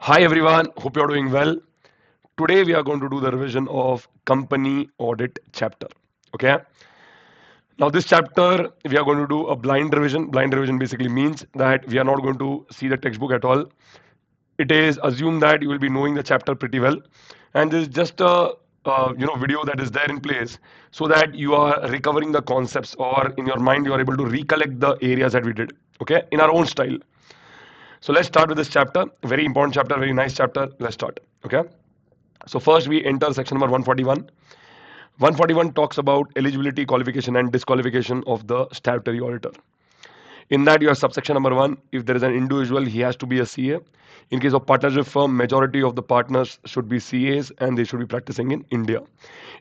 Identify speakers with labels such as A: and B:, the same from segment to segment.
A: Hi everyone, hope you're doing well. Today we are going to do the revision of company audit chapter. Okay. Now this chapter we are going to do a blind revision. Blind revision basically means that we are not going to see the textbook at all. It is assumed that you will be knowing the chapter pretty well, and this is just a video that is there in place so that you are recovering the concepts or in your mind you are able to recollect the areas that we did. Okay, in our own style. So let's start with this chapter. Very important chapter, very nice chapter. Let's start. Okay. So first we enter section number 141. 141 talks about eligibility, qualification and disqualification of the statutory auditor. In that you have subsection number 1, if there is an individual, he has to be a CA. In case of partnership firm, majority of the partners should be CAs and they should be practicing in India.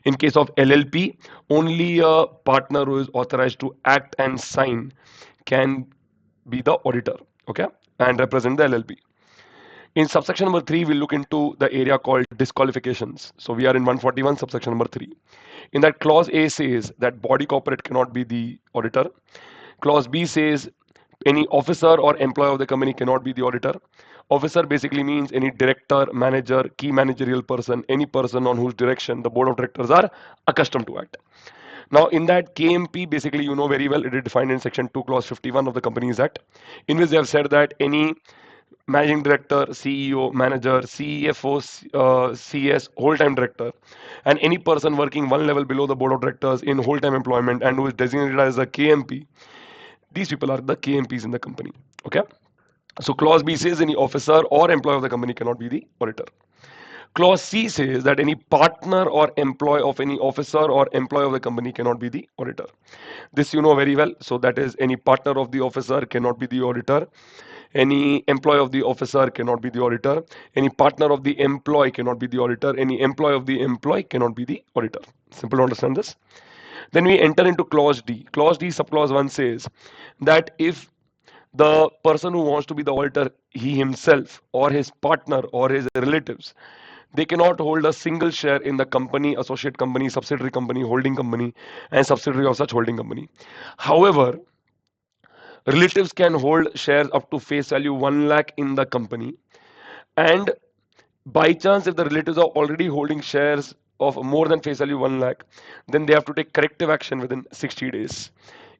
A: In case of LLP, only a partner who is authorized to act and sign can be the auditor, okay, and represent the LLP. In subsection number 3, we'll look into the area called disqualifications. So we are in 141, subsection number 3. In that, clause A says that body corporate cannot be the auditor. Clause B says any officer or employee of the company cannot be the auditor. Officer basically means any director, manager, key managerial person, any person on whose direction the board of directors are accustomed to act. Now, in that KMP, basically, you know very well, it is defined in section 2, clause 51 of the Companies Act, in which they have said that any managing director, CEO, manager, CFO, CS, whole-time director, and any person working one level below the board of directors in whole-time employment and who is designated as a KMP, these people are the KMPs in the company. Okay. So clause B says any officer or employee of the company cannot be the auditor. Clause C says that any partner or employee of any officer or employee of the company cannot be the auditor. This you know very well. So that is any partner of the officer cannot be the auditor. Any employee of the officer cannot be the auditor. Any partner of the employee cannot be the auditor. Any employee of the employee cannot be the auditor. Simple to understand this. Then we enter into clause D. Clause D subclause 1 says that if the person who wants to be the auditor, he himself or his partner or his relatives, they cannot hold a single share in the company, associate company, subsidiary company, holding company, and subsidiary of such holding company. However, relatives can hold shares up to face value 1 lakh in the company, and by chance if the relatives are already holding shares of more than face value 1 lakh, then they have to take corrective action within 60 days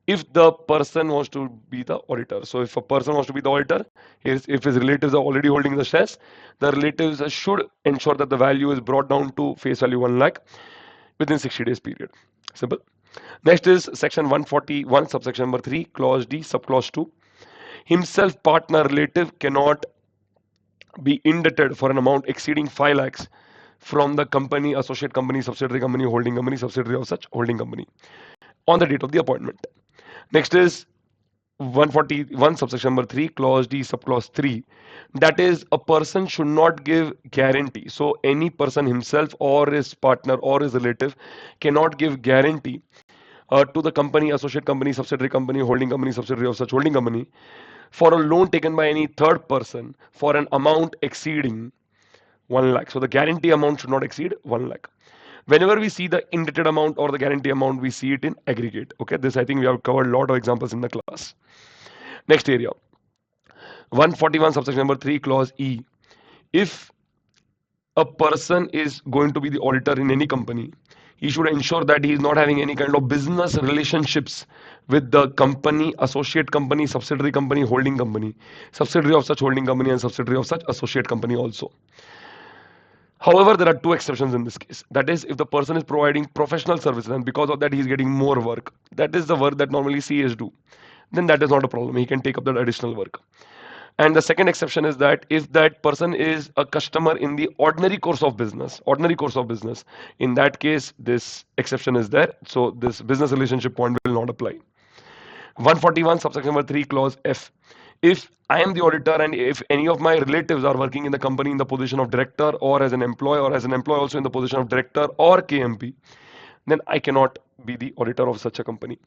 A: if the person wants to be the auditor. So if a person wants to be the auditor, if his relatives are already holding the shares, the relatives should ensure that the value is brought down to face value 1 lakh within 60 days period. Simple. Next is section 141, subsection number 3, clause D, subclause 2. Himself, partner, relative cannot be indebted for an amount exceeding 5 lakhs from the company, associate company, subsidiary, subsidiary of such holding company on the date of the appointment. Next is 141, subsection number 3, clause D, subclause 3. That is, a person should not give guarantee. So any person himself or his partner or his relative cannot give guarantee to the company, associate company, holding company, subsidiary of such holding company for a loan taken by any third person for an amount exceeding 1 lakh. So the guarantee amount should not exceed 1 lakh. Whenever we see the indebted amount or the guarantee amount, we see it in aggregate. Okay, this I think we have covered a lot of examples in the class. Next area, 141, subsection number 3, clause E. If a person is going to be the auditor in any company, he should ensure that he is not having any kind of business relationships with the company, associate company, holding company, subsidiary of such holding company, and subsidiary of such associate company also. However, there are two exceptions in this case. That is, if the person is providing professional services and because of that he is getting more work, that is the work that normally CAs do, then that is not a problem. He can take up that additional work. And the second exception is that if that person is a customer in the ordinary course of business, in that case, this exception is there. So this business relationship point will not apply. 141, subsection number 3, clause F. If I am the auditor and if any of my relatives are working in the company in the position of director or as an employee also in the position of director or KMP, then I cannot be the auditor of such a company.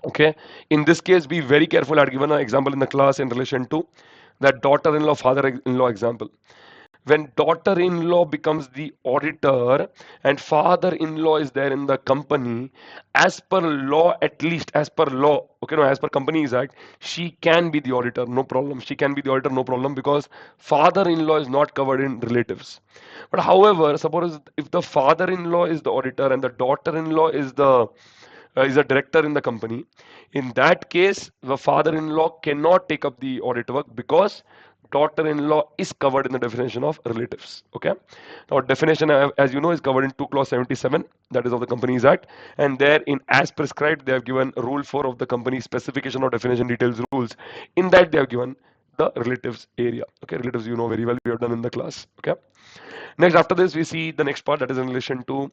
A: Okay. In this case, be very careful. I had given an example in the class in relation to that daughter-in-law, father-in-law example. when daughter-in-law becomes the auditor and father-in-law is there in the company, as per law, at least as per law, okay, no, as per Companies Act, she can be the auditor, no problem. She can be the auditor, no problem, because father-in-law is not covered in relatives. But however, suppose if the father-in-law is the auditor and the daughter-in-law is a director in the company, in that case, the father-in-law cannot take up the audit work because daughter-in-law is covered in the definition of relatives. Okay. Now, definition, as you know, is covered in 2 clause 77, that is of the Companies Act, and there in as prescribed, they have given rule 4 of the company specification or definition details rules. In that, they have given the relatives area. Okay, relatives you know very well, we have done in the class. Okay. Next, after this, we see the next part, that is in relation to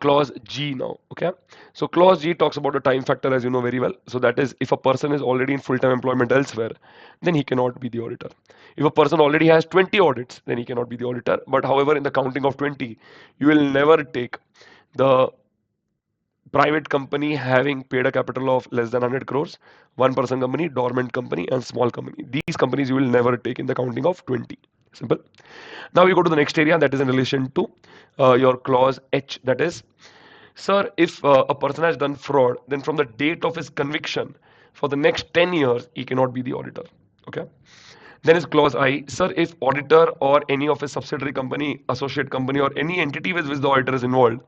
A: clause G now. Okay, so clause G talks about the time factor, as you know very well. So that is, if a person is already in full-time employment elsewhere, then he cannot be the auditor. If a person already has 20 audits, then he cannot be the auditor. But however, in the counting of 20, you will never take the private company having paid a capital of less than 100 crores, one person company, dormant company, and small company. These companies you will never take in the counting of 20. Simple. Now we go to the next area, that is in relation to your clause H. That is, sir, if a person has done fraud, then from the date of his conviction for the next 10 years, he cannot be the auditor. Okay. Then is clause I. Sir, if auditor or any of his subsidiary company, associate company, or any entity with which the auditor is involved,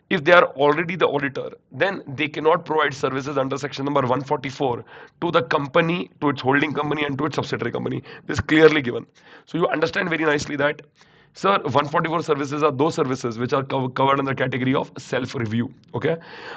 A: if they are already the auditor, then they cannot provide services under section number 144 to the company, to its holding company, and to its subsidiary company. This is clearly given. So you understand very nicely that, sir, 144 services are those services which are covered under the category of self-review. Okay,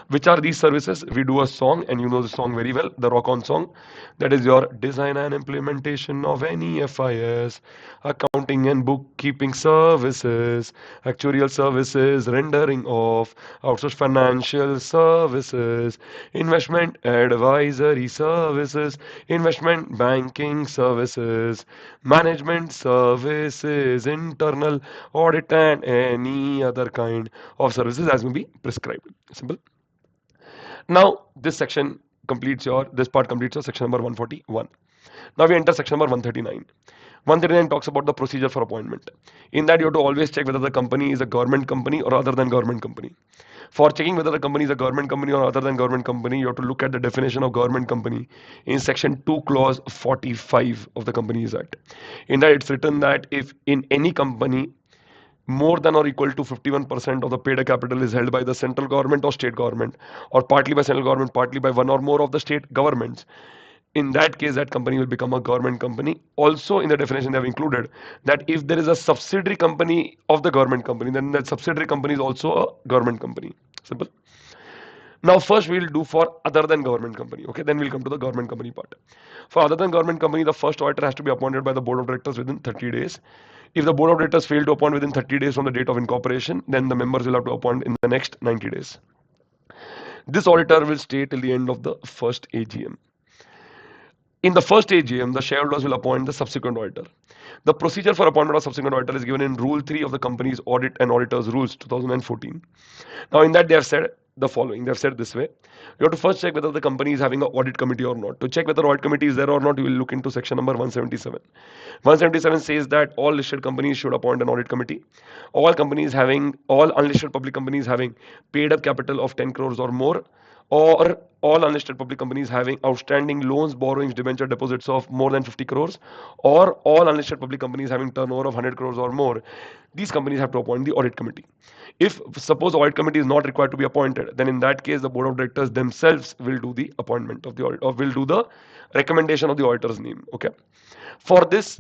A: which are these services? We do a song, and you know the song very well, the rock on song. That is your design and implementation of any FIS, accounting and bookkeeping services, actuarial services, rendering of outsourced financial services, investment advisory services, investment banking services, management services, internal audit, and any other kind of services as may be prescribed. Simple. Now this part completes your section number 141. Now we enter section number 139. 139 talks about the procedure for appointment. In that, you have to always check whether the company is a government company or other than government company. For checking whether the company is a government company or other than government company, you have to look at the definition of government company in section 2 clause 45 of the Companies Act. In that, it's written that if in any company more than or equal to 51% of the paid capital is held by the central government or state government, or partly by central government, partly by one or more of the state governments, in that case, that company will become a government company. Also, in the definition, they have included that if there is a subsidiary company of the government company, then that subsidiary company is also a government company. Simple. Now, first we'll do for other than government company. Okay, then we'll come to the government company part. For other than government company, the first auditor has to be appointed by the board of directors within 30 days. If the board of directors fail to appoint within 30 days from the date of incorporation, then the members will have to appoint in the next 90 days. This auditor will stay till the end of the first AGM. In the first AGM, the shareholders will appoint the subsequent auditor. The procedure for appointment of subsequent auditor is given in Rule 3 of the company's Audit and Auditors Rules 2014. Now, in that, they have said the following. They have said this way. You have to first check whether the company is having an audit committee or not. To check whether audit committee is there or not, you will look into section number 177. 177 says that all listed companies should appoint an audit committee. All unlisted public companies having paid up capital of 10 crores or more, or all unlisted public companies having outstanding loans, borrowings, debenture deposits of more than 50 crores, or all unlisted public companies having turnover of 100 crores or more, these companies have to appoint the audit committee. If suppose audit committee is not required to be appointed, then in that case, the board of directors themselves will do the appointment of the audit, or will do the recommendation of the auditor's name. Okay. For this,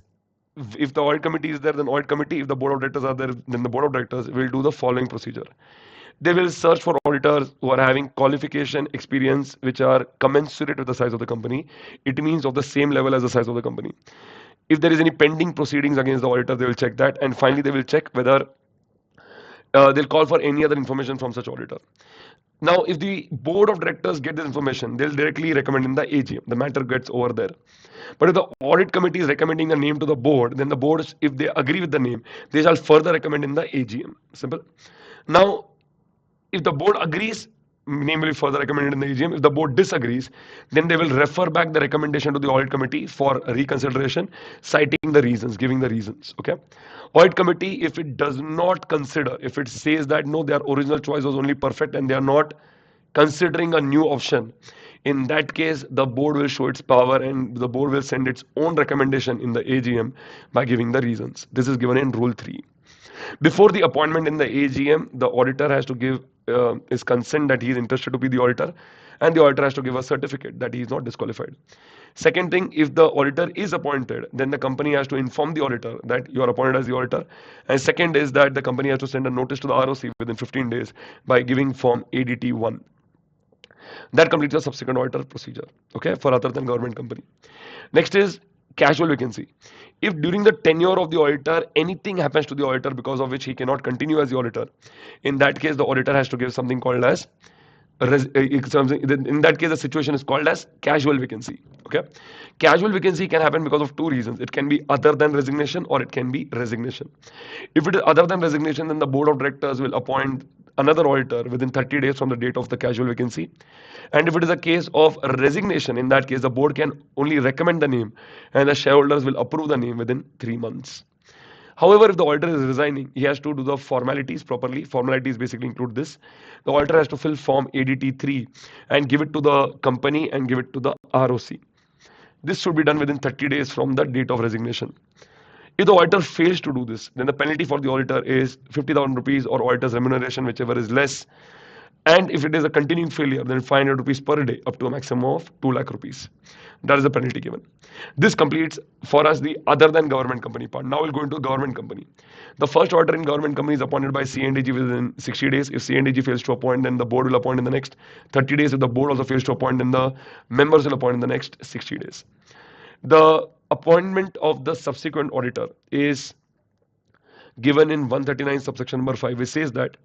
A: if the audit committee is there, then audit committee. If the board of directors are there, then the board of directors will do the following procedure. They will search for auditors who are having qualification, experience, which are commensurate with the size of the company. It means of the same level as the size of the company. If there is any pending proceedings against the auditor, they will check that. And finally, they will check whether they'll call for any other information from such auditor. Now, if the board of directors get this information, they'll directly recommend in the AGM. The matter gets over there. But if the audit committee is recommending a name to the board, then the board, if they agree with the name, they shall further recommend in the AGM. Simple. Now, if the board agrees, namely further recommended in the AGM. If the board disagrees, then they will refer back the recommendation to the audit committee for reconsideration, citing the reasons, giving the reasons. Okay. Audit committee, if it does not consider, if it says that no, their original choice was only perfect and they are not considering a new option, in that case, the board will show its power and the board will send its own recommendation in the AGM by giving the reasons. This is given in Rule 3. Before the appointment in the AGM, the auditor has to give his consent that he is interested to be the auditor, and the auditor has to give a certificate that he is not disqualified. Second thing, if the auditor is appointed, then the company has to inform the auditor that you are appointed as the auditor. And second is that the company has to send a notice to the ROC within 15 days by giving form ADT1. That completes the subsequent auditor procedure, okay, for other than government company. Next is casual vacancy. If during the tenure of the auditor anything happens to the auditor because of which he cannot continue as the auditor, in that case the auditor has to give something called as in that case the situation is called as casual vacancy. Okay, casual vacancy can happen because of two reasons. It can be other than resignation or it can be resignation. If it is other than resignation, then the board of directors will appoint another auditor within 30 days from the date of the casual vacancy. And if it is a case of resignation, in that case the board can only recommend the name and the shareholders will approve the name within 3 months. However, if the auditor is resigning, he has to do the formalities properly. Formalities basically include this. The auditor has to fill form ADT3 and give it to the company and give it to the ROC. This should be done within 30 days from the date of resignation. If the auditor fails to do this, then the penalty for the auditor is 50,000 rupees or auditor's remuneration, whichever is less. And if it is a continuing failure, then 500 rupees per day up to a maximum of 2 lakh rupees. That is the penalty given. This completes for us the other than government company part. Now we'll go into government company. The first auditor in government company is appointed by C&AG within 60 days. If C&AG fails to appoint, then the board will appoint in the next 30 days. If the board also fails to appoint, then the members will appoint in the next 60 days. The appointment of the subsequent auditor is given in 139 subsection number 5, which says that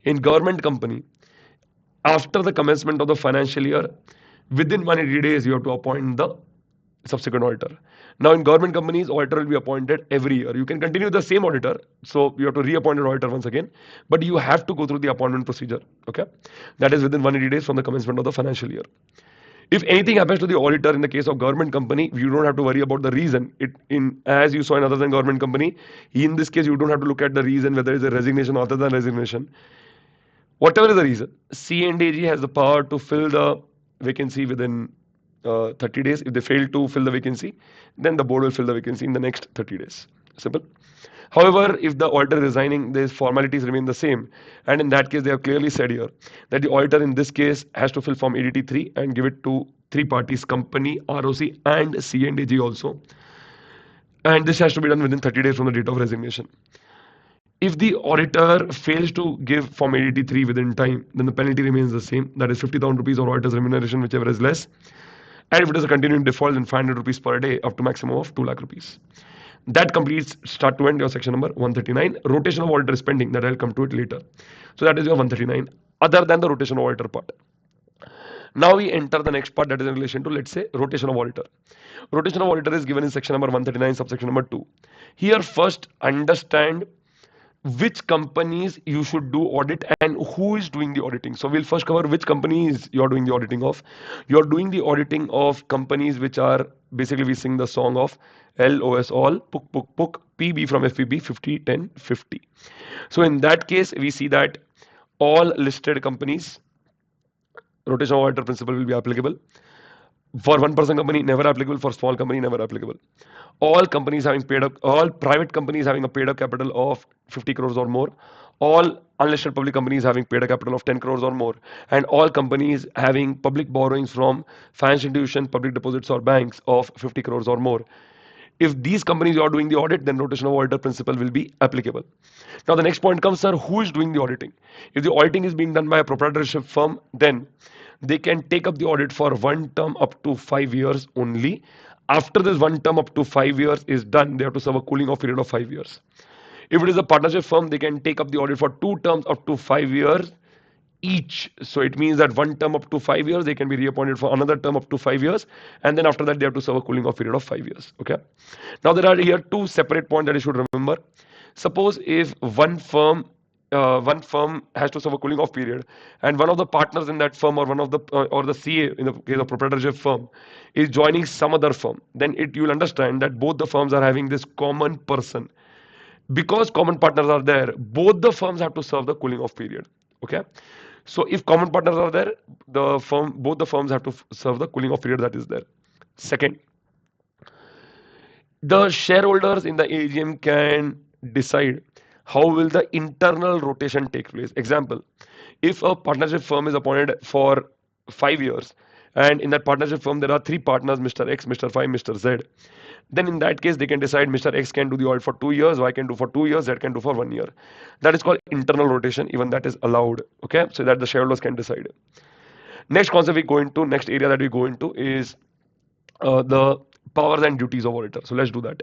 A: in government company, after the commencement of the financial year, within 180 days, you have to appoint the subsequent auditor. Now, in government companies, auditor will be appointed every year. You can continue the same auditor, so you have to reappoint an auditor once again, but you have to go through the appointment procedure. Okay, that is within 180 days from the commencement of the financial year. If anything happens to the auditor in the case of government company, you don't have to worry about the reason. As you saw in other than government company, in this case, you don't have to look at the reason whether it's a resignation or other than resignation. Whatever is the reason, C&AG has the power to fill the vacancy within 30 days. If they fail to fill the vacancy, then the board will fill the vacancy in the next 30 days. Simple. However, if the auditor is resigning, these formalities remain the same. And in that case, they have clearly said here that the auditor in this case has to fill form ADT3 and give it to three parties, company, ROC and C&AG also. And this has to be done within 30 days from the date of resignation. If the auditor fails to give form ADT3 within time, then the penalty remains the same. That is 50,000 rupees or auditor's remuneration, whichever is less. And if it is a continuing default, then 500 rupees per day up to maximum of 2 lakh rupees. That completes start to end your section number 139. Rotation of auditor is pending. That I'll come to it later. So that is your 139, other than the rotation of auditor part. Now we enter the next part, that is in relation to, let's say, rotation of auditor. Rotation of auditor is given in section number 139, subsection number 2. Here first understand which companies you should do audit and who is doing the auditing. So we'll first cover which companies you're doing the auditing of. You're doing the auditing of companies which are, basically we sing the song of LOS all, Puk Puk Puk, PB from FPB 50 10 50. So in that case, we see that all listed companies, rotation of auditor principle will be applicable. For one-person company, never applicable. For small company, never applicable. All companies having paid up, all private companies having a paid up capital of 50 crores or more, all unlisted public companies having paid a capital of 10 crores or more, and all companies having public borrowings from financial institutions, public deposits or banks of 50 crores or more. If these companies are doing the audit, then rotation of auditor principle will be applicable. Now the next point comes, sir, who is doing the auditing? If the auditing is being done by a proprietorship firm, then they can take up the audit for one term up to 5 years only. After this one term up to 5 years is done, they have to serve a cooling off period of 5 years. If it is a partnership firm, they can take up the audit for 2 terms up to 5 years each. So it means that one term up to 5 years, they can be reappointed for another term up to 5 years. And then after that, they have to serve a cooling off period of 5 years. Okay. Now there are here 2 separate points that you should remember. Suppose if one firm one firm has to serve a cooling off period, and one of the partners in that firm, or one of the or the CA in the case of proprietorship firm, is joining some other firm, then you'll understand that both the firms are having this common person. Because common partners are there, both the firms have to serve the cooling off period. Okay, so if common partners are there, both the firms have to serve the cooling off period that is there. Second, the shareholders in the AGM can decide how will the internal rotation take place. Example, if a partnership firm is appointed for 5 years, and in that partnership firm there are three partners, Mr. X, Mr. 5, Mr. Z, then in that case they can decide Mr. X can do the audit for 2 years, Y can do for 2 years, Z can do for 1 year. That is called internal rotation. Even that is allowed. Okay, so that the shareholders can decide. Next concept we go into, next area that we go into is the powers and duties of auditor. So let's do that.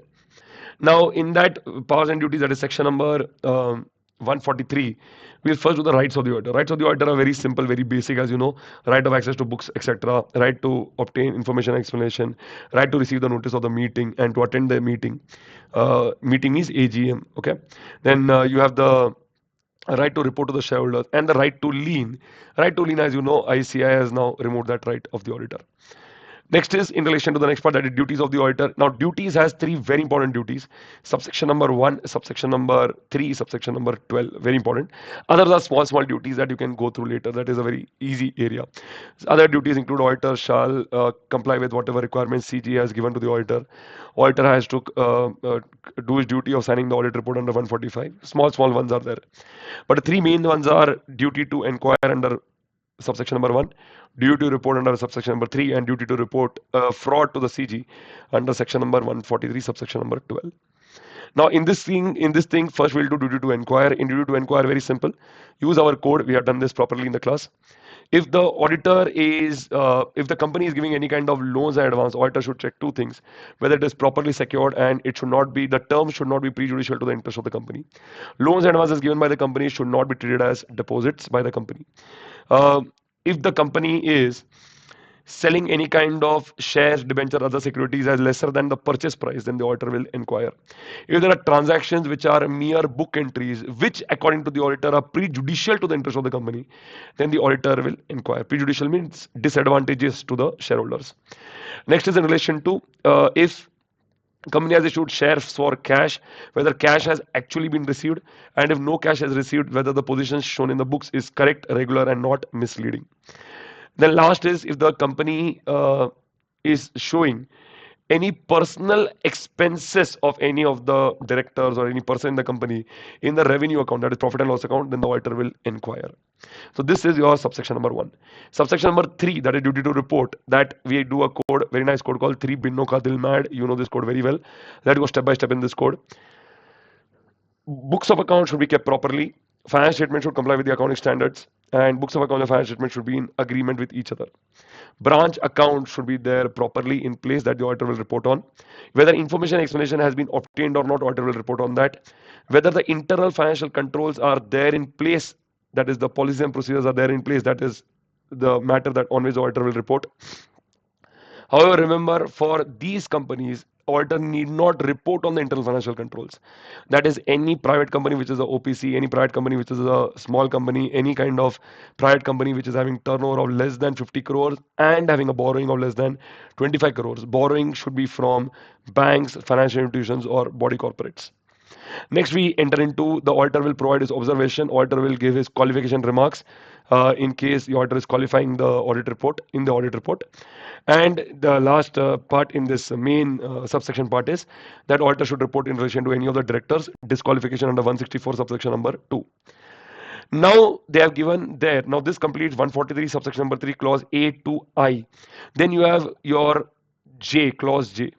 A: Now, in that powers and duties, that is section number 143, we'll first do the rights of the auditor. Rights of the auditor are very simple, very basic, as you know. Right of access to books, etc. Right to obtain information and explanation. Right to receive the notice of the meeting and to attend the meeting. Meeting is AGM. Okay. Then you have the right to report to the shareholders and the right to lien. Right to lien, as you know, ICI has now removed that right of the auditor. Next is in relation to the next part, that is duties of the auditor. Now, duties has three very important duties. Subsection number 1, subsection number 3, subsection number 12. Very important. Others are small, small duties that you can go through later. That is a very easy area. Other duties include auditor shall comply with whatever requirements CG has given to the auditor. Auditor has to do his duty of signing the audit report under 145. Small, small ones are there. But the three main ones are duty to inquire under subsection number 1, duty to report under subsection number 3, and duty to report fraud to the CG under section number 143, subsection number 12. Now, in this thing, first we'll do duty to inquire. In duty to inquire, very simple. Use our code. We have done this properly in the class. If the auditor is, if the company is giving any kind of loans in advance, auditor should check two things: whether it is properly secured and it should not be, the terms should not be prejudicial to the interest of the company. Loans and advances given by the company should not be treated as deposits by the company. Uh, if the company is selling any kind of shares, debenture, other securities as lesser than the purchase price, then the auditor will inquire. If there are transactions which are mere book entries, which according to the auditor are prejudicial to the interest of the company, then the auditor will inquire. Prejudicial means disadvantageous to the shareholders. Next is in relation to if company has issued shares for cash, whether cash has actually been received, and if no cash has received, whether the positions shown in the books is correct, regular, and not misleading. Then last is if the company is showing any personal expenses of any of the directors or any person in the company in the revenue account, that is profit and loss account, then the auditor will inquire. So this is your subsection number 1. Subsection number 3, that is duty to report, that we do a code, very nice code called 3 Binno Ka Dil Mad. You know this code very well. Let's go step by step in this code. Books of account should be kept properly. Financial statement should comply with the accounting standards, and books of account and financial statement should be in agreement with each other. Branch account should be there properly in place that the auditor will report on. Whether information explanation has been obtained or not, auditor will report on that. Whether the internal financial controls are there in place, that is the policies and procedures are there in place, that is the matter that on which the auditor will report. However, remember, for these companies, auditor need not report on the internal financial controls. That is any private company which is a OPC, any private company which is a small company, any kind of private company which is having turnover of less than 50 crores and having a borrowing of less than 25 crores. Borrowing should be from banks, financial institutions, or body corporates. Next, we enter into the auditor will provide his observation. Auditor will give his qualification remarks in case the auditor is qualifying the audit report in the audit report. And the last part in this main subsection part is that auditor should report in relation to any of the directors disqualification under 164 subsection number 2. Now they have given there. Now this completes 143 subsection number 3 clause A to I. Then you have your J, clause J.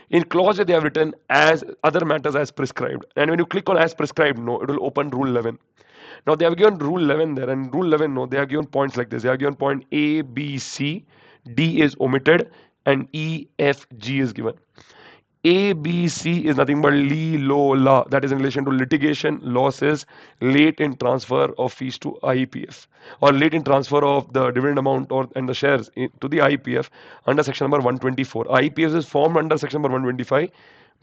A: In clause J, they have written as other matters as prescribed. And when you click on as prescribed, no, it will open rule 11. Now they have given rule 11 there, and rule 11, no, they have given points like this. They have given point A, B, C, D is omitted, and E, F, G is given. A, B, C is nothing but li, lo, la. That is in relation to litigation, losses, late in transfer of fees to IEPF, or late in transfer of the dividend amount and the shares to the IEPF under section number 124. IEPF is formed under section number 125,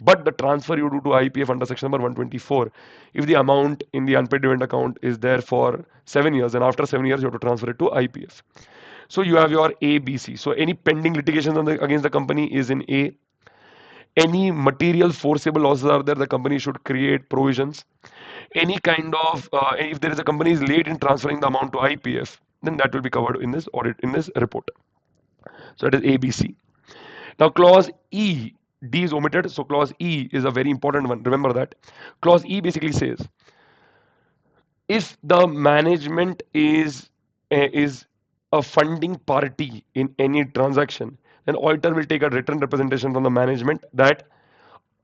A: But the transfer you do to IPF under section number 124, if the amount in the unpaid dividend account is there for 7 years, and after 7 years you have to transfer it to IPF. So you have your A, B, C. So any pending litigations against the company is in A. Any material forcible losses are there, the company should create provisions. Any kind of, if there is a company is late in transferring the amount to IPF, then that will be covered in this audit, in this report. So that is A, B, C. Now clause E, D is omitted, so clause E is a very important one. Remember that. Clause E basically says, if the management is a funding party in any transaction, then auditor will take a written representation from the management that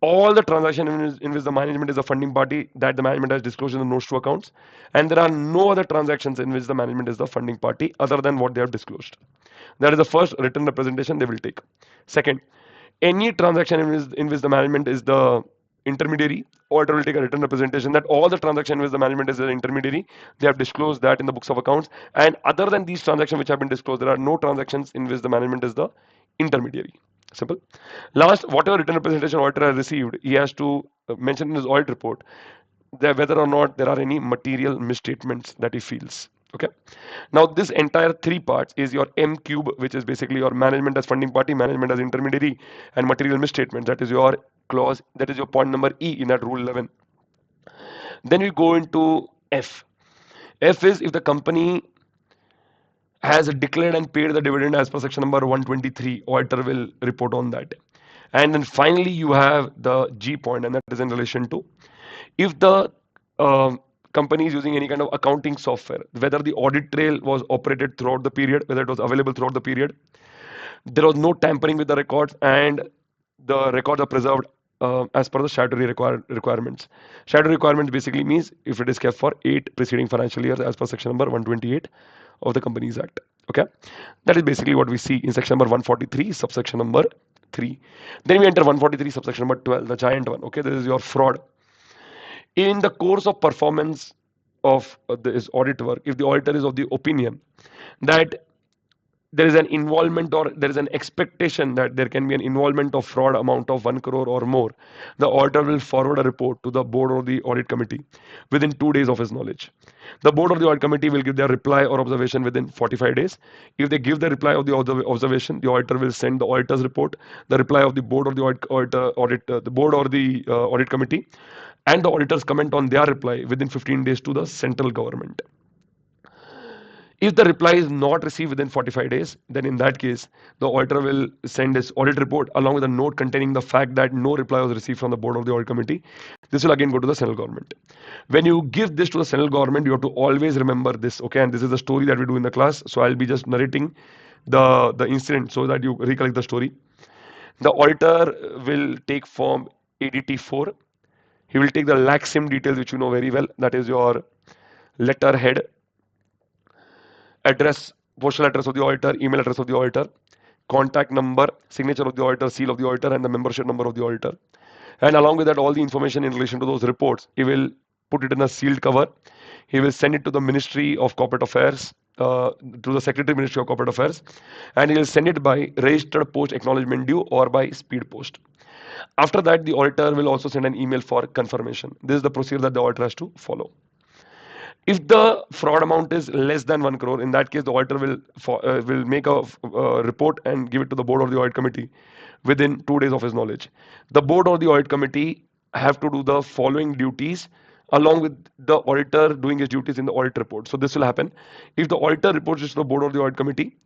A: all the transaction in which the management is a funding party, that the management has disclosed in the notes to accounts, and there are no other transactions in which the management is the funding party other than what they have disclosed. That is the first written representation they will take. Second, any transaction in which the management is the intermediary, auditor will take a written representation that all the transaction in which the management is the intermediary, they have disclosed that in the books of accounts, and other than these transactions which have been disclosed, there are no transactions in which the management is the intermediary. Simple. Last, whatever written representation auditor has received, he has to mention in his audit report that whether or not there are any material misstatements that he feels. Okay. Now this entire three parts is your M cube, which is basically your management as funding party, management as intermediary, and material misstatements. That is your clause. That is your point number E in that rule 11. Then we go into F. F is if the company has declared and paid the dividend as per section number 123, auditor will report on that. And then finally you have the G point, and that is in relation to if the company is using any kind of accounting software, whether the audit trail was operated throughout the period, whether it was available throughout the period, there was no tampering with the records, and the records are preserved as per the statutory requirements. Statutory requirements basically means if it is kept for 8 preceding financial years as per section number 128 of the Companies Act. Okay, that is basically what we see in section number 143, subsection number 3. Then we enter 143, subsection number 12, the giant one. Okay, this is your fraud. In the course of performance of this audit work, if the auditor is of the opinion that there is an involvement or there is an expectation that there can be an involvement of fraud amount of 1 crore or more, the auditor will forward a report to the board or the audit committee within 2 days of his knowledge. The board or the audit committee will give their reply or observation within 45 days. If they give the reply of the observation, the auditor will send the auditor's report, the reply of the board or the the board or the audit committee, and the auditors comment on their reply within 15 days to the central government. If the reply is not received within 45 days, then in that case, the auditor will send his audit report along with a note containing the fact that no reply was received from the board of the audit committee. This will again go to the central government. When you give this to the central government, you have to always remember this, okay? And this is the story that we do in the class. So I'll be just narrating the incident so that you recollect the story. The auditor will take form ADT4. He will take the LACSIM details, which you know very well. That is your letterhead, address, postal address of the auditor, email address of the auditor, contact number, signature of the auditor, seal of the auditor, and the membership number of the auditor. And along with that, all the information in relation to those reports, he will put it in a sealed cover. He will send it to the Ministry of Corporate Affairs, to the Secretary Ministry of Corporate Affairs, and he will send it by registered post acknowledgement due or by speed post. After that, the auditor will also send an email for confirmation. This is the procedure that the auditor has to follow. If the fraud amount is less than 1 crore, in that case, the auditor will make a report and give it to the board or the audit committee within 2 days of his knowledge. The board or the audit committee have to do the following duties along with the auditor doing his duties in the audit report. So this will happen. If the auditor reports this to the board or the audit committee,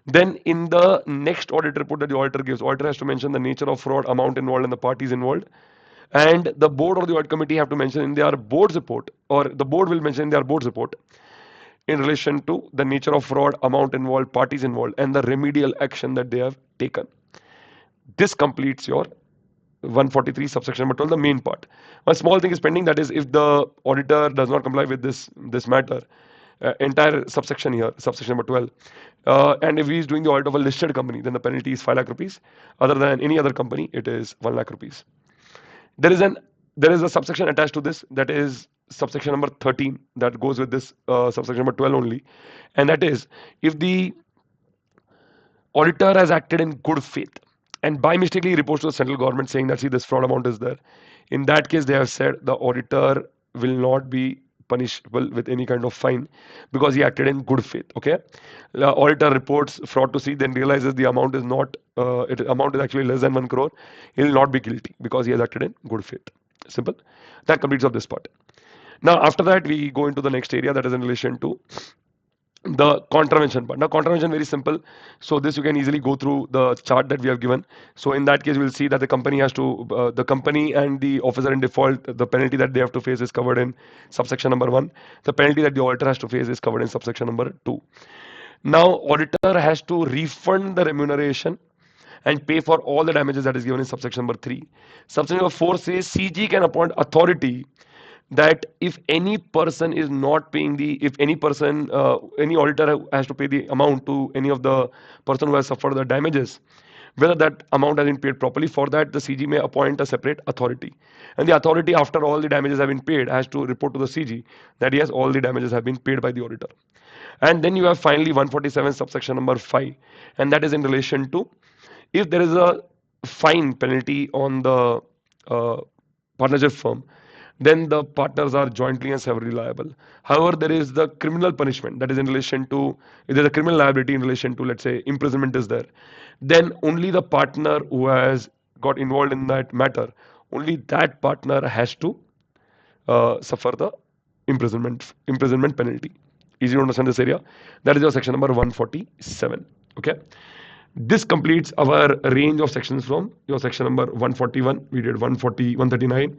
A: then in the next audit report that the auditor gives, auditor has to mention the nature of fraud, amount involved, and the parties involved. And the board or the audit committee have to mention in their board's report, or the board will mention in their board's report in relation to the nature of fraud, amount involved, parties involved, and the remedial action that they have taken. This completes your 143 subsection number 12, the main part. One small thing is pending, that is if the auditor does not comply with this matter, entire subsection here, subsection number 12, and if he is doing the audit of a listed company, then the penalty is 5 lakh rupees. Other than any other company, it is 1 lakh rupees. There is a subsection attached to this, that is subsection number 13, that goes with this subsection number 12 only, and that is if the auditor has acted in good faith and by mistakenly reports to the central government saying that see this fraud amount is there. In that case, they have said the auditor will not be punishable with any kind of fine because he acted in good faith. Okay, the auditor reports fraud to C, then realizes the amount is not amount is actually less than 1 crore. He will not be guilty because he has acted in good faith. Simple. That completes of this part. Now after that we go into the next area, that is in relation to the contravention part. Now contravention very simple. So this you can easily go through the chart that we have given. So in that case we'll see that the company has to the company and the officer in default, the penalty that they have to face is covered in subsection number 1. The penalty that the auditor has to face is covered in subsection number 2. Now auditor has to refund the remuneration and pay for all the damages that is given in subsection number 3. Subsection number 4 says CG can appoint authority that if any person is not paying if any person, any auditor has to pay the amount to any of the person who has suffered the damages, whether that amount has been paid properly, for that the CG may appoint a separate authority. And the authority, after all the damages have been paid, has to report to the CG that yes, all the damages have been paid by the auditor. And then you have finally 147 subsection number 5, and that is in relation to if there is a fine penalty on the partnership firm, then the partners are jointly and severally liable. However, there is the criminal punishment that is in relation to, if there's a criminal liability in relation to, let's say, imprisonment is there, then only the partner who has got involved in that matter, only that partner has to suffer the imprisonment penalty. Easy to understand this area. That is your section number 147. Okay. This completes our range of sections from your section number 141. We did 140, 139.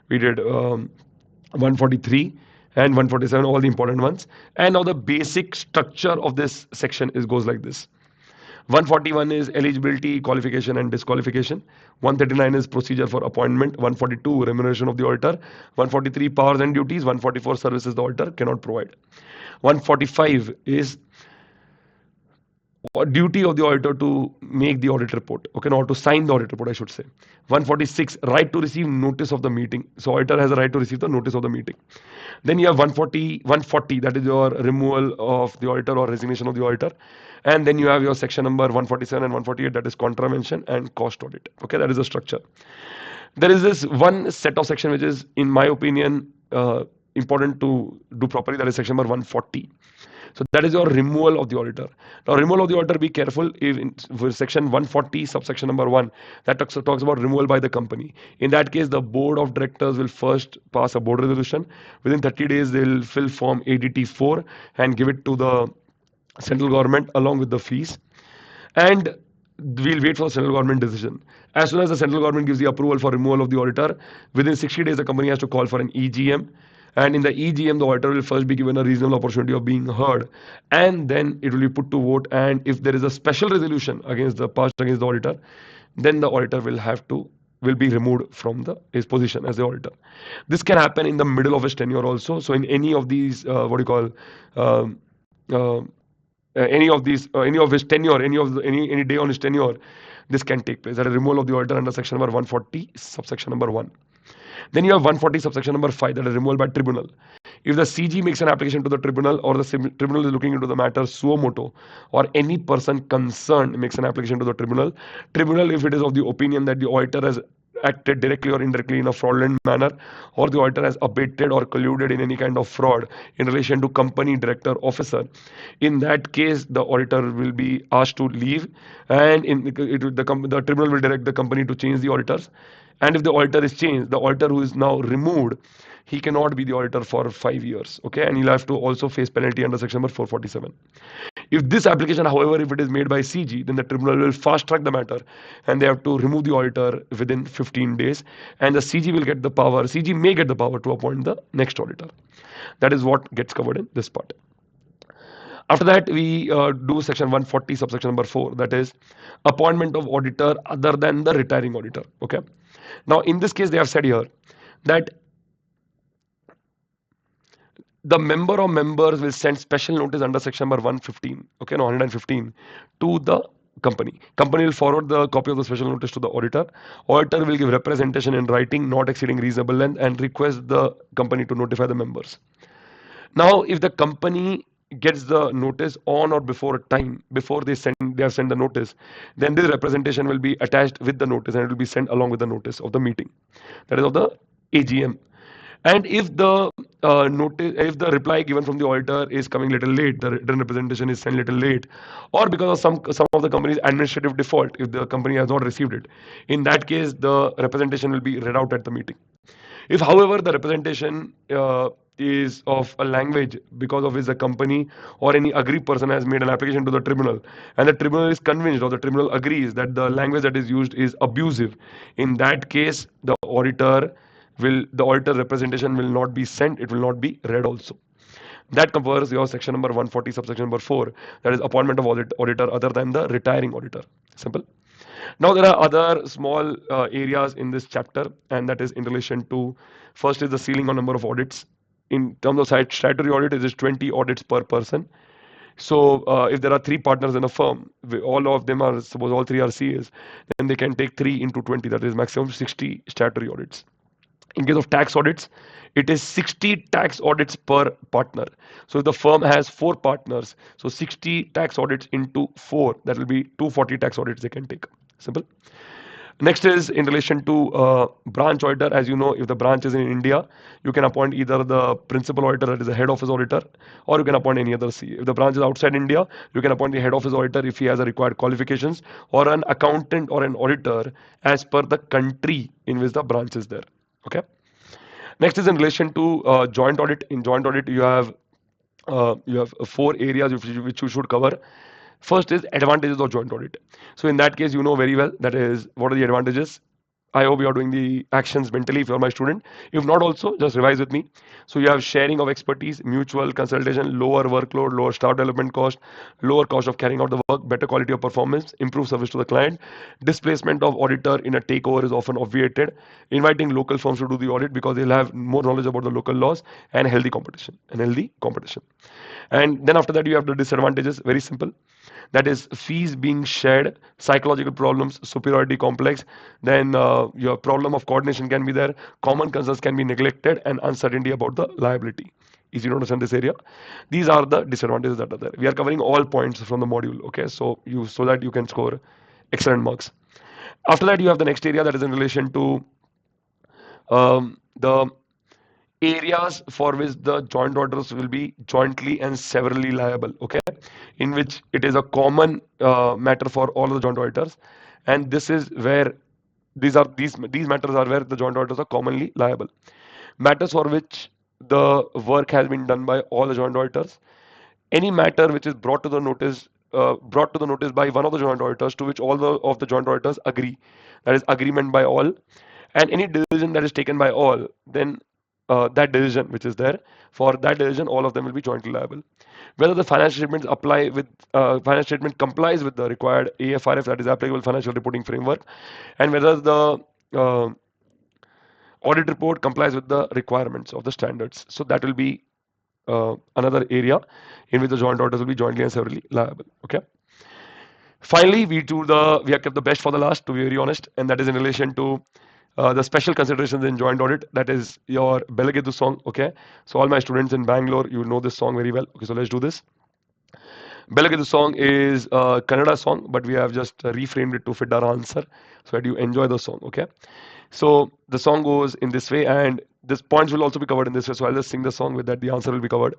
A: We did 143 and 147, all the important ones. And now the basic structure of this section goes like this. 141 is eligibility, qualification and disqualification. 139 is procedure for appointment. 142 remuneration of the auditor. 143 powers and duties. 144 services the auditor cannot provide. 145 is duty of the auditor to make the audit report. Okay, not to sign the audit report, I should say. 146, right to receive notice of the meeting. So auditor has a right to receive the notice of the meeting. Then you have 140, that is your removal of the auditor or resignation of the auditor. And then you have your section number 147 and 148, that is contravention and cost audit. Okay, that is the structure. There is this one set of section which is, in my opinion, important to do properly. That is section number 140. So that is your removal of the auditor. Now removal of the auditor, be careful. If in section 140 subsection number 1, that talks about removal by the company. In that case, the board of directors will first pass a board resolution. Within 30 days, they will fill form ADT 4 and give it to the central government along with the fees. And we'll wait for the central government decision. As soon as the central government gives the approval for removal of the auditor, within 60 days, the company has to call for an EGM. And in the EGM, the auditor will first be given a reasonable opportunity of being heard, and then it will be put to vote. And if there is a special resolution passed against the auditor, then the auditor will be removed from his position as the auditor. This can happen in the middle of his tenure also. So in any of these, any of his tenure, any day on his tenure, this can take place. That is removal of the auditor under section number 140, subsection number 1. Then you have 140 subsection number 5, that is removal by tribunal. If the CG makes an application to the tribunal, or the tribunal is looking into the matter suo moto, or any person concerned makes an application to the tribunal, if it is of the opinion that the auditor has acted directly or indirectly in a fraudulent manner, or the auditor has abated or colluded in any kind of fraud in relation to company, director, officer, in that case the auditor will be asked to leave, and the tribunal will direct the company to change the auditors. And if the auditor is changed, the auditor who is now removed, he cannot be the auditor for 5 years. Okay, and he'll have to also face penalty under section number 447. If this application, however, if it is made by CG, then the tribunal will fast track the matter and they have to remove the auditor within 15 days. And the CG will get the power, CG may get the power to appoint the next auditor. That is what gets covered in this part. After that, we do section 140, subsection number 4, that is appointment of auditor other than the retiring auditor. Okay. Now, in this case, they have said here that the member or members will send special notice under section number 115, okay, no, 115, to the company. Company will forward the copy of the special notice to the auditor. Auditor will give representation in writing not exceeding reasonable length and request the company to notify the members. Now, if the company gets the notice on or before time before they have sent the notice, then this representation will be attached with the notice and it will be sent along with the notice of the meeting, that is of the AGM. And if the reply given from the auditor is coming little late, the written representation is sent little late, or because of some of the company's administrative default, if the company has not received it, in that case the representation will be read out at the meeting. If, however, the representation is of a language because of which the company or any aggrieved person has made an application to the tribunal, and the tribunal is convinced or the tribunal agrees that the language that is used is abusive, in that case the auditor representation will not be sent, it will not be read also. That covers your section number 140 subsection number 4, that is appointment of auditor other than the retiring auditor. Simple. Now there are other small areas in this chapter, and that is in relation to, first is the ceiling on number of audits. In terms of statutory audit, it is 20 audits per person. So if there are 3 partners in a firm, all of them are, suppose all 3 are CAs, then they can take 3 into 20, that is maximum 60 statutory audits. In case of tax audits, it is 60 tax audits per partner. So if the firm has 4 partners, so 60 tax audits into 4, that will be 240 tax audits they can take. Simple. Next is in relation to branch auditor. As you know, if the branch is in India, you can appoint either the principal auditor, that is the head office auditor, or you can appoint any other CA. If the branch is outside India, you can appoint the head office auditor if he has the required qualifications, or an accountant or an auditor as per the country in which the branch is there. Okay. Next is in relation to joint audit. In joint audit, you have 4 areas which you should cover. First is advantages of joint audit. So in that case, you know very well, that is, what are the advantages. I hope you are doing the actions mentally if you are my student. If not, also just revise with me. So you have sharing of expertise, mutual consultation, lower workload, lower staff development cost, lower cost of carrying out the work, better quality of performance, improved service to the client. Displacement of auditor in a takeover is often obviated. Inviting local firms to do the audit because they'll have more knowledge about the local laws, and healthy competition. And then after that, you have the disadvantages. Very simple. That is fees being shared, psychological problems, superiority complex. Then your problem of coordination can be there. Common concerns can be neglected, and uncertainty about the liability. Easy to understand this area. These are the disadvantages that are there. We are covering all points from the module. Okay, so that you can score excellent marks. After that, you have the next area, that is in relation to the areas for which the joint auditors will be jointly and severally liable. Okay, in which it is a common matter for all the joint auditors, and this is where these matters are where the joint auditors are commonly liable. Matters for which the work has been done by all the joint auditors. Any matter which is brought to the notice by one of the joint auditors, to which of the joint auditors agree, that is agreement by all, and any decision that is taken by all, then that decision which is there, for that decision all of them will be jointly liable. Whether the financial statement complies with the required AFRF, that is applicable financial reporting framework, and whether the uh, audit report complies with the requirements of the standards. So that will be another area in which the joint auditors will be jointly and severally liable. Okay. Finally, we have kept the best for the last, to be very honest, and that is in relation to the special considerations in joint audit. That is your Belagedu song. Okay, so all my students in Bangalore, you know this song very well. Okay, so let's do this. Belagedu song is a Kannada song, but we have just reframed it to fit our answer so that you enjoy the song. Okay, so the song goes in this way, and this points will also be covered in this way. So I'll just sing the song with that. The answer will be covered.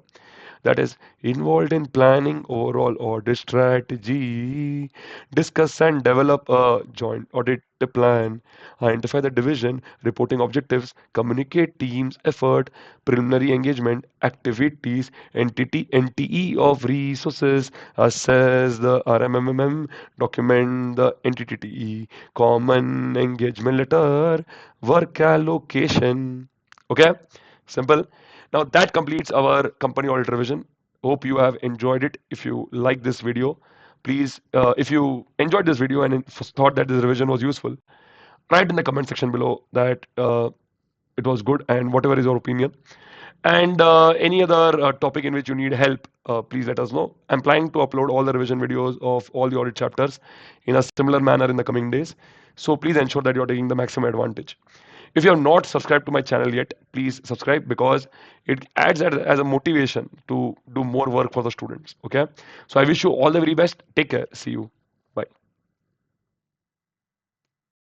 A: That is involved in planning overall audit strategy, discuss and develop a joint audit plan, identify the division, reporting objectives, communicate teams effort, preliminary engagement, activities, NTE of resources, assess the RMMM, document the NTTE, common engagement letter, work allocation. Okay, simple. Now that completes our company audit revision. Hope you have enjoyed it. If you like this video, please, if you enjoyed this video and thought that this revision was useful, write in the comment section below that it was good and whatever is your opinion. And any other topic in which you need help, please let us know. I'm planning to upload all the revision videos of all the audit chapters in a similar manner in the coming days. So please ensure that you're taking the maximum advantage. If you have not subscribed to my channel yet, please subscribe because it adds as a motivation to do more work for the students. Okay. So I wish you all the very best. Take care. See you.